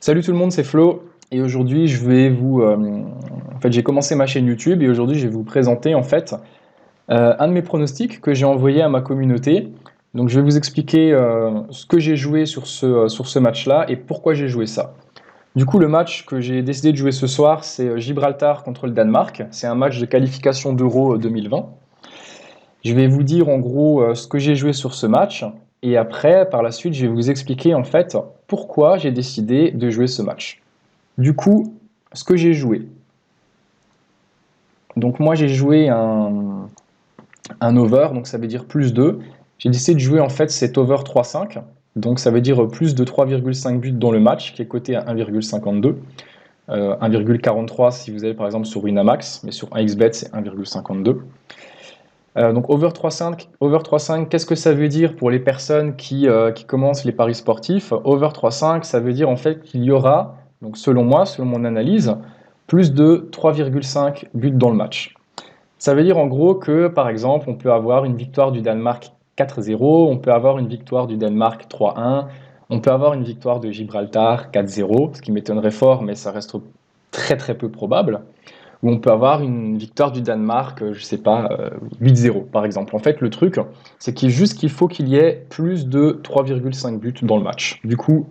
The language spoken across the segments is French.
Salut tout le monde, c'est Flo et aujourd'hui je vais vous j'ai commencé ma chaîne YouTube et aujourd'hui je vais vous présenter un de mes pronostics que j'ai envoyé à ma communauté. Donc je vais vous expliquer ce que j'ai joué sur ce match-là et pourquoi j'ai joué ça. Du coup, le match que j'ai décidé de jouer ce soir, c'est Gibraltar contre le Danemark. C'est un match de qualification d'Euro 2020. Je vais vous dire en gros ce que j'ai joué sur ce match et après, par la suite, je vais vous expliquer pourquoi j'ai décidé de jouer ce match. Du coup, ce que j'ai joué. Donc moi j'ai joué un over, donc ça veut dire plus 2. J'ai décidé de jouer cet over 3,5. Donc ça veut dire plus de 3,5 buts dans le match, qui est coté à 1,52. 1,43 si vous avez par exemple sur Winamax, mais sur 1xBet c'est 1,52. Donc over 3,5, qu'est-ce que ça veut dire pour les personnes qui commencent les paris sportifs? Over 3,5, ça veut dire en fait qu'il y aura, donc selon moi, selon mon analyse, plus de 3,5 buts dans le match. Ça veut dire en gros que, par exemple, on peut avoir une victoire du Danemark 4-0, on peut avoir une victoire du Danemark 3-1, on peut avoir une victoire de Gibraltar 4-0, ce qui m'étonnerait fort, mais ça reste très très peu probable. Ou on peut avoir une victoire du Danemark, je sais pas, 8-0 par exemple. En fait, le truc, c'est qu'il faut qu'il y ait plus de 3,5 buts dans le match. Du coup,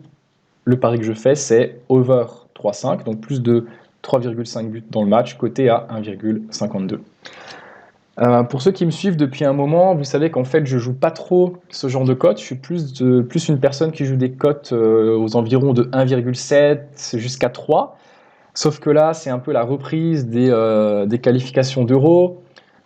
le pari que je fais, c'est over 3,5, donc plus de 3,5 buts dans le match, coté à 1,52. Pour ceux qui me suivent depuis un moment, vous savez qu'en fait, je joue pas trop ce genre de cotes. Je suis plus une personne qui joue des cotes aux environs de 1,7 jusqu'à 3. Sauf que là, c'est un peu la reprise des qualifications d'Euro.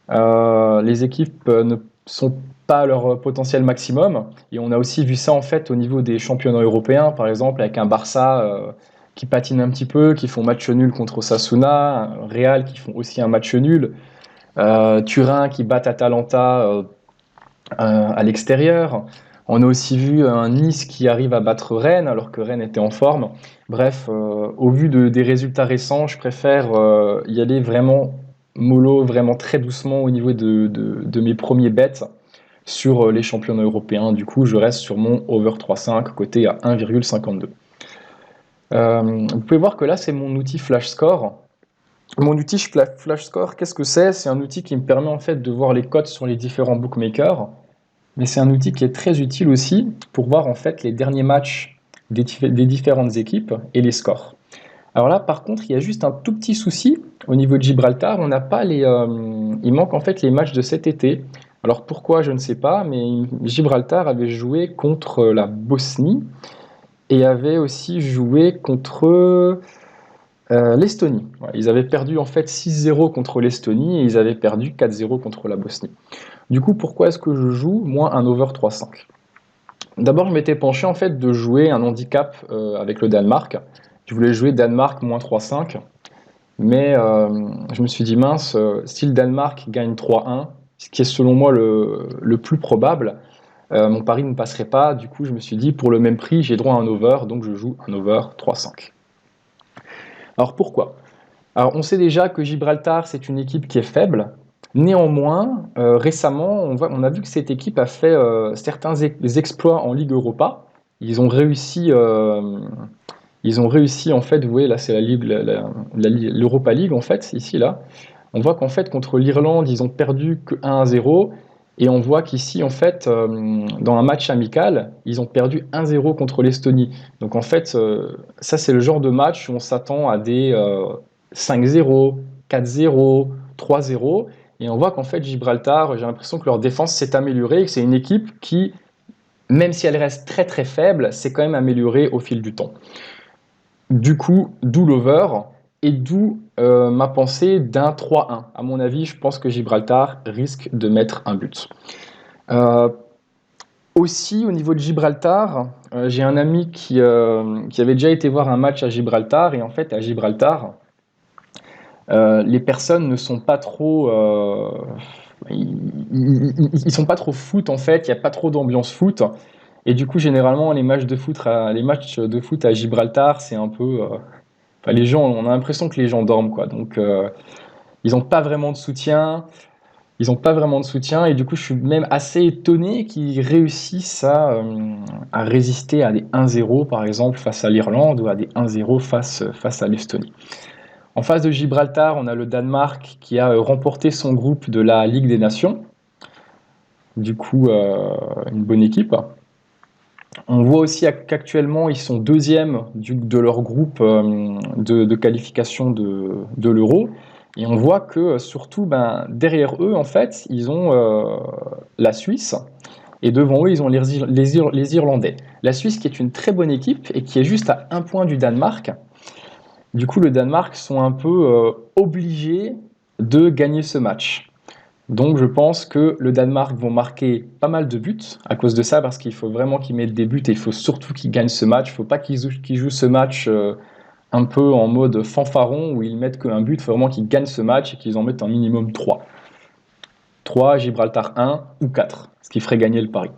Les équipes ne sont pas à leur potentiel maximum. Et on a aussi vu ça en fait au niveau des championnats européens, par exemple avec un Barça qui patine un petit peu, qui font match nul contre Osasuna, un Real qui font aussi un match nul, Turin qui bat Atalanta à l'extérieur. On a aussi vu un Nice qui arrive à battre Rennes alors que Rennes était en forme. Bref, au vu des résultats récents, je préfère y aller vraiment mollo, vraiment très doucement au niveau de mes premiers bets sur les championnats européens. Du coup, je reste sur mon over 3,5 coté à 1,52. Vous pouvez voir que là, c'est mon outil Flash Score. Mon outil Flash Score, qu'est-ce que c'est? C'est un outil qui me permet en fait de voir les cotes sur les différents bookmakers. Mais c'est un outil qui est très utile aussi pour voir en fait les derniers matchs des différentes équipes et les scores. Alors là, par contre, il y a juste un tout petit souci au niveau de Gibraltar. On n'a pas il manque en fait les matchs de cet été. Alors pourquoi, je ne sais pas, mais Gibraltar avait joué contre la Bosnie et avait aussi joué contre l'Estonie. Voilà, ils avaient perdu en fait 6-0 contre l'Estonie et ils avaient perdu 4-0 contre la Bosnie. Du coup, pourquoi est-ce que je joue, moi, un over 3,5? D'abord, je m'étais penché en fait de jouer un handicap avec le Danemark. Je voulais jouer Danemark moins 3,5, mais je me suis dit, mince, si le Danemark gagne 3-1, ce qui est selon moi le plus probable, mon pari ne passerait pas. Du coup, je me suis dit, pour le même prix, j'ai droit à un over, donc je joue un over 3,5. Alors pourquoi? Alors, on sait déjà que Gibraltar, c'est une équipe qui est faible. Néanmoins, récemment, on a vu que cette équipe a fait certains exploits en Ligue Europa. Ils ont réussi, euh, ils ont réussi en fait, vous voyez là, c'est la Ligue, l'Europa League en fait, ici là. On voit qu'en fait contre l'Irlande, ils ont perdu que 1-0. Et on voit qu'ici, en fait, dans un match amical, ils ont perdu 1-0 contre l'Estonie. Donc en fait, ça c'est le genre de match où on s'attend à des 5-0, 4-0, 3-0. Et on voit qu'en fait, Gibraltar, j'ai l'impression que leur défense s'est améliorée et que c'est une équipe qui, même si elle reste très très faible, s'est quand même améliorée au fil du temps. Du coup, d'où l'over et d'où ma pensée d'un 3-1. À mon avis, je pense que Gibraltar risque de mettre un but. Euh, Aussi, au niveau de Gibraltar, j'ai un ami qui avait déjà été voir un match à Gibraltar et en fait, à Gibraltar, les personnes ne sont pas trop, ils sont pas trop foot en fait. Il n'y a pas trop d'ambiance foot. Et du coup, généralement, les matchs de foot à Gibraltar, c'est un peu, enfin, les gens, on a l'impression que les gens dorment quoi. Donc, ils n'ont pas vraiment de soutien. Ils n'ont pas vraiment de soutien et du coup, je suis même assez étonné qu'ils réussissent à résister à des 1-0 par exemple face à l'Irlande ou à des 1-0 face à l'Estonie. En face de Gibraltar, on a le Danemark qui a remporté son groupe de la Ligue des Nations. Du coup, une bonne équipe. On voit aussi qu'actuellement, ils sont deuxièmes de leur groupe de qualification de l'Euro. Et on voit que surtout, derrière eux, en fait, ils ont la Suisse. Et devant eux, ils ont les Irlandais. La Suisse qui est une très bonne équipe et qui est juste à 1 point du Danemark. Du coup, le Danemark sont un peu obligés de gagner ce match. Donc je pense que le Danemark vont marquer pas mal de buts à cause de ça, parce qu'il faut vraiment qu'ils mettent des buts et il faut surtout qu'ils gagnent ce match. Il ne faut pas qu'ils jouent ce match un peu en mode fanfaron où ils mettent qu'un but. Il faut vraiment qu'ils gagnent ce match et qu'ils en mettent un minimum 3. 3, Gibraltar 1 ou 4, ce qui ferait gagner le pari.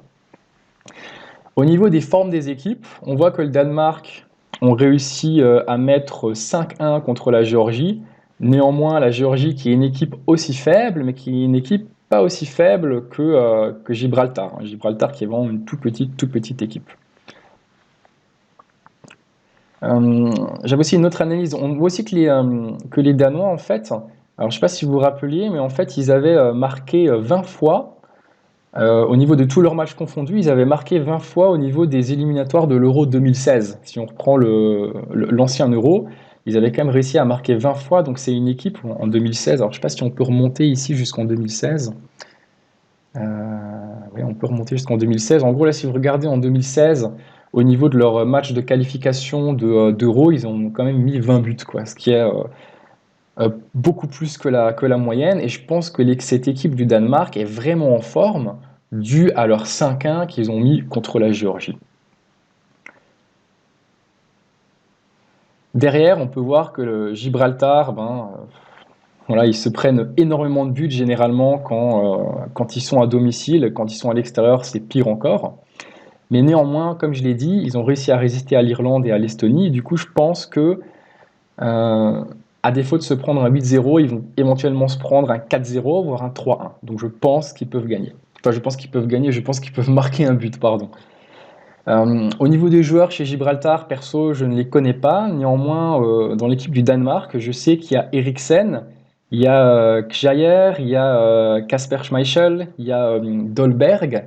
Au niveau des formes des équipes, on voit que le Danemark ont réussi à mettre 5-1 contre la Géorgie. Néanmoins, la Géorgie, qui est une équipe aussi faible, mais qui est une équipe pas aussi faible que Gibraltar. Gibraltar qui est vraiment une toute petite équipe. J'avais aussi une autre analyse. On voit aussi que les Danois, en fait, alors je ne sais pas si vous vous rappeliez, mais en fait, ils avaient marqué 20 fois au niveau de tous leurs matchs confondus, ils avaient marqué 20 fois au niveau des éliminatoires de l'Euro 2016. Si on reprend l'ancien Euro, ils avaient quand même réussi à marquer 20 fois, donc c'est une équipe en 2016. Alors je ne sais pas si on peut remonter ici jusqu'en 2016. Oui, on peut remonter jusqu'en 2016. En gros, là, si vous regardez en 2016, au niveau de leur match de qualification d'Euro, ils ont quand même mis 20 buts, quoi, ce qui est beaucoup plus que la moyenne. Et je pense que cette équipe du Danemark est vraiment en forme, dû à leur 5-1 qu'ils ont mis contre la Géorgie. Derrière, on peut voir que le Gibraltar, voilà, ils se prennent énormément de buts généralement quand ils sont à domicile. Quand ils sont à l'extérieur, c'est pire encore. Mais néanmoins, comme je l'ai dit, ils ont réussi à résister à l'Irlande et à l'Estonie. Du coup, je pense que, à défaut de se prendre un 8-0, ils vont éventuellement se prendre un 4-0, voire un 3-1. Donc je pense qu'ils peuvent gagner. Enfin, je pense qu'ils peuvent marquer un but, pardon. Au niveau des joueurs chez Gibraltar, perso, je ne les connais pas. Néanmoins, dans l'équipe du Danemark, je sais qu'il y a Eriksen, il y a Kjaer, il y a Kasper Schmeichel, il y a Dolberg,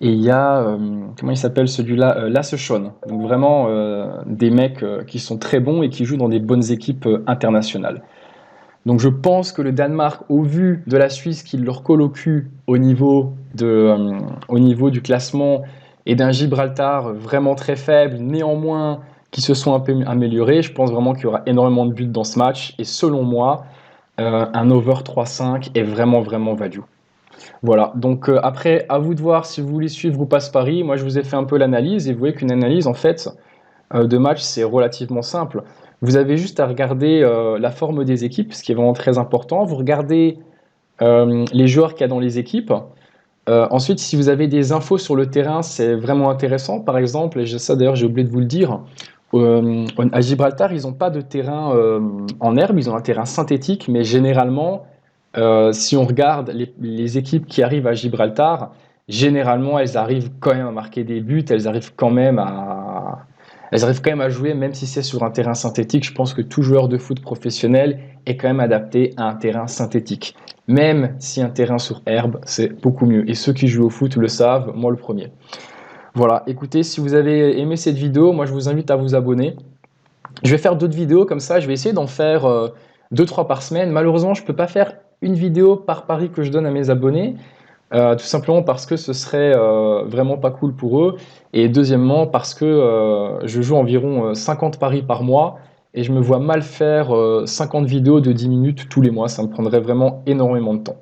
et il y a, comment il s'appelle celui-là, Lasse Schön. Donc vraiment des mecs qui sont très bons et qui jouent dans des bonnes équipes internationales. Donc je pense que le Danemark, au vu de la Suisse qui leur colle au cul au niveau du classement, et d'un Gibraltar vraiment très faible, néanmoins qui se sont un peu améliorés, je pense vraiment qu'il y aura énormément de buts dans ce match. Et selon moi, un over 3-5 est vraiment value. Voilà, donc après, à vous de voir si vous voulez suivre ou pas ce pari. Moi, je vous ai fait un peu l'analyse et vous voyez qu'une analyse, en fait, de match, c'est relativement simple. Vous avez juste à regarder la forme des équipes, ce qui est vraiment très important. Vous regardez les joueurs qu'il y a dans les équipes. Ensuite, si vous avez des infos sur le terrain, c'est vraiment intéressant. Par exemple, et ça d'ailleurs, j'ai oublié de vous le dire, à Gibraltar, ils n'ont pas de terrain en herbe, ils ont un terrain synthétique, mais généralement, si on regarde les équipes qui arrivent à Gibraltar, généralement, elles arrivent quand même à marquer des buts, elles arrivent quand même à jouer, même si c'est sur un terrain synthétique. Je pense que tout joueur de foot professionnel est quand même adapté à un terrain synthétique. Même si un terrain sur herbe, c'est beaucoup mieux. Et ceux qui jouent au foot le savent, moi le premier. Voilà, écoutez, si vous avez aimé cette vidéo, moi je vous invite à vous abonner. Je vais faire d'autres vidéos comme ça, je vais essayer d'en faire 2-3 par semaine. Malheureusement, je ne peux pas faire une vidéo par pari que je donne à mes abonnés. Tout simplement parce que ce serait vraiment pas cool pour eux. Et deuxièmement, parce que je joue environ 50 paris par mois et je me vois mal faire 50 vidéos de 10 minutes tous les mois. Ça me prendrait vraiment énormément de temps.